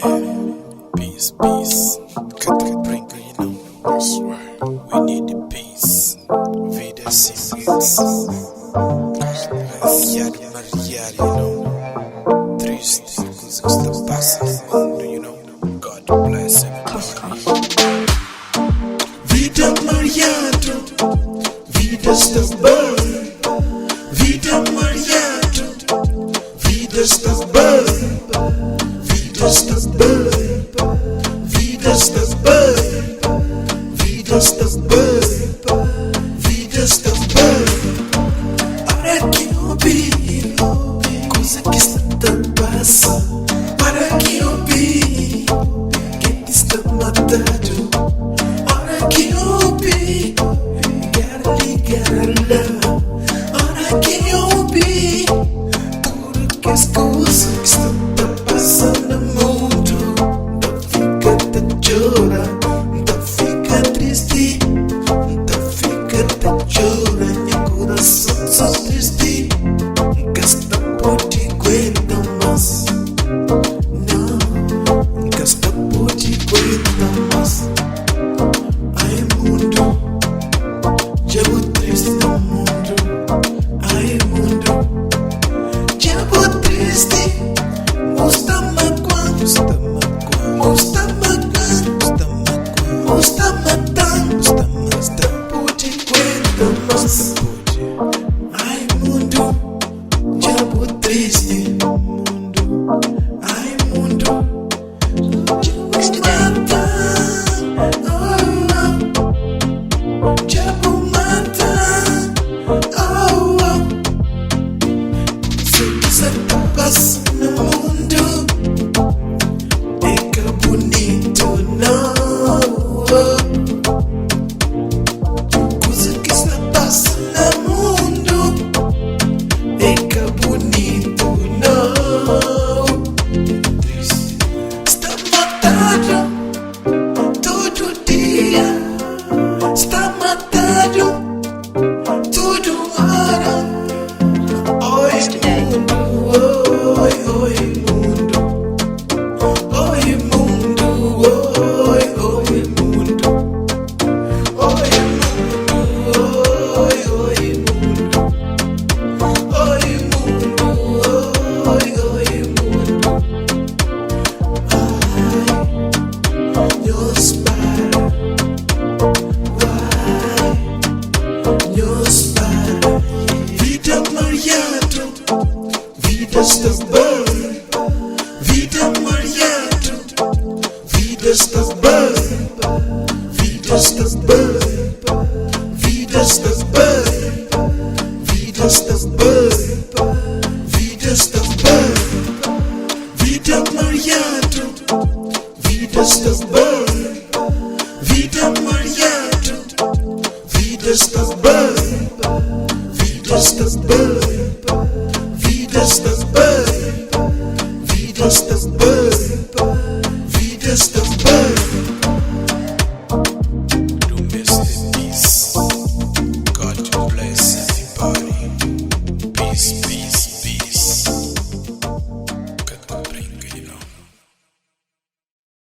Peace, peace. Katabrinka, you know. That's right. We need the peace. Vida Sta Bai, Mariado, you know. Triste, coisas que está passando, you know. God bless everybody. Vida Mariado, Vida Sta Bai. Vida Mariado, Vida Sta Bai. Vida Sta Bai, Vida Sta Bai, Vida Sta Bai, Vida Sta Bai. Para que ouvir coisa que está passando, para que ouvir quem te está matando, para que ouvir ligar lá, para que ouvir tudo que as coisas que estão passando no mundo. Não fica de chorar, não fica triste, não fica de chorar, meu coração só triste, que está por te aguentar mais. Não, que está por te aguentar mais. Ai mundo, já vou triste no mundo. Ai mundo, já vou triste. Está magoando, está magoando, está magoando, está matando, está por te aguentar mais. Ai mundo, já vou triste no mundo. Ai mundo, já vou matar, já vou matar, sei que você tá passando no mundo, é que bonito não, coisa que está passando no mundo, é que bonito não, está matado todo dia, está matado todo hora. Oi mundo, oi mundo, oi mundo, oi mundo, oi mundo, oi mundo, oi mundo, oi mundo. Ai, Deus para, vai, Deus para. Vida Mariado, Vida Sta Bai, Vida Mariado, Vida Sta Bai, Vida Sta Bai, Vida Sta Bai, Vida Sta Bai, Vida Sta Bai, Vida Mariado, Vida Sta Bai, Vida Mariado, Vida Sta Bai, Vida Sta Bai, Vida Sta Bai.